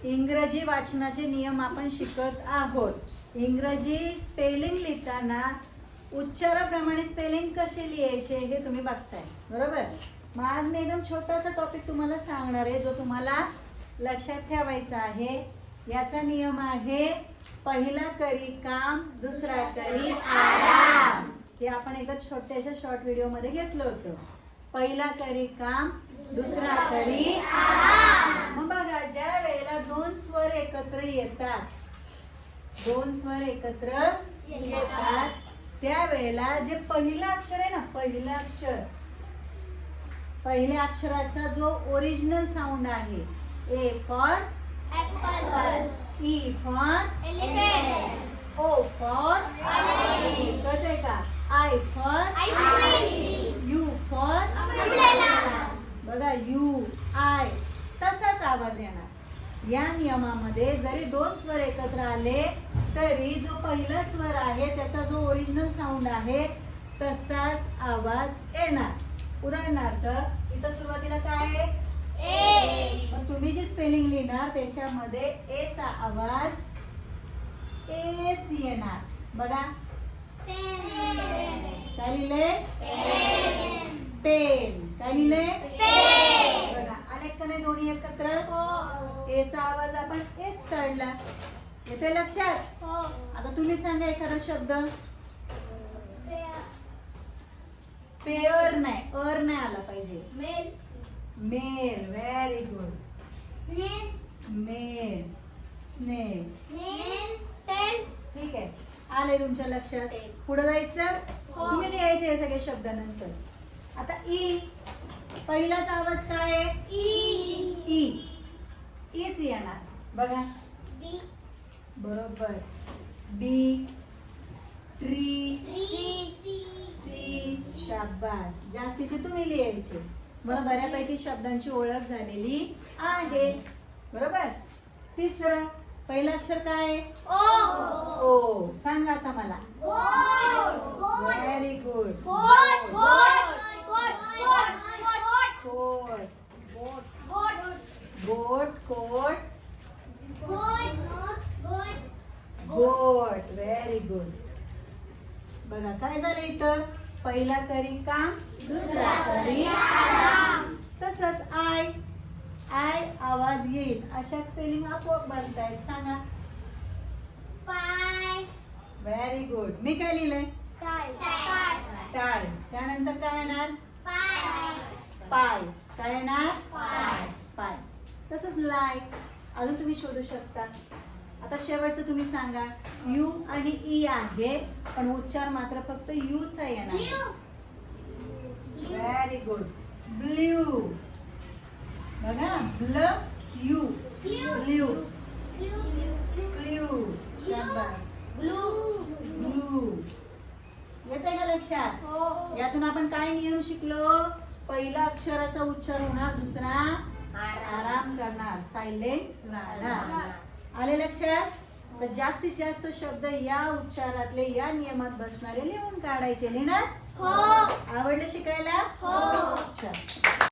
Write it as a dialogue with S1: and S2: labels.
S1: इंग्रजी वाचनाचे नियम आपण शिकत आहोत। इंग्रजी स्पेलिंग लिहिताना उच्चाराप्रमाणे स्पेलिंग कसे लिहायचे हे तुम्ही बघताय, बरोबर। मग आज मी एकदम छोटासा टॉपिक तुम्हाला सांगणार आहे जो तुम्हाला लक्षात ठेवायचा आहे। याचा नियम आहे पहिला करी काम, दुसरा करी आराम। हे आपण एका छोट्याशा शॉर्ट व्हिडिओ मध्ये घेतलं होतं। पहिला करी काम, दुसरा करी आराम। मग बघा, ज्या वेळेला दोन स्वर एकत्र येतात, दोन स्वर एकत्र येतात त्या वेळेला जे पहिलं अक्षर आहे ना, पहिल्या अक्षराचा जो ओरिजिनल साऊंड आहे, A for apple, E for elephant, O for orange, कळतंय का, I for ice cream, U for umbrella. बघा, यू आय तसाच आवाज येणार। या नियमामध्ये जरी दोन स्वर एकत्र आले तरी जो पहिला स्वर आहे त्याचा जो ओरिजिनल साऊंड आहे तसाच आवाज येणार। उदाहरणार्थ इथं सुरुवातीला काय आहे, ए। पण तुम्ही जी स्पेलिंग लिहिणार त्याच्यामध्ये ए चा आवाज एच येणार। बघा, काय लिहिले, पेन, काय लिहिले, बघा आले का नाही दोन्ही एकत्र। ए चा आवाज आपण एच काढला, येते लक्षात। आता तुम्ही सांगा एखादा शब्द। पेअर नाही, अर नाही आला पाहिजे। Mail, very good. मेल, स्नेल, ठीक आहे, आले तुमच्या लक्षात। पुढे जायचं, तुम्ही लिहायचे हे सगळे शब्द नंतर। आता ई, पहिलाचा आवाज काय आहे, ई, ईच येणार। बघा, बरोबर, बी, ट्री, सी, शाबास। जास्तीचे तुम्ही लिहायचे। मला बऱ्यापैकी शब्दांची ओळख झालेली आहे, बरोबर। तिसरं, पहिलं अक्षर काय आहे, ओ। सांगा आता मला, व्हेरी गुड। गोट, कोट, गोट, व्हेरी गुड। बघा काय झालं इथं, पहिला करी काम, दुसरा करी आराम। तसंच आय, आय आवाज येईल अशा स्पेलिंग आपोआप बनतायत। सांगा, व्हेरी गुड। मी काय लिहिलंय, टाय, त्यानंतर काय येणार, पाय, काय येणार, पाय। तसंच लाय, अजून तुम्ही शोधू शकता। आता शेवटचं तुम्ही सांगा, यू आणि ई आहे पण उच्चार मात्र फक्त यू चा येणार। Very good. ब्ल्यू, बघा, ब्ल्यू, ब्ल्यू, क्ल्यू, शाबास, ब्लू। येते का लक्षात। यातून आपण काय नियम शिकलो, पहिला अक्षराचा उच्चार होणार, दुसरा आराम करणार, सायलेंट राहणार। आले लक्षात। तर जास्तीत जास्त शब्द या उच्चारातले, या नियमात बसणारे लिहून काढायचे। लिहिणार, आवडलं शिकायला, अच्छा।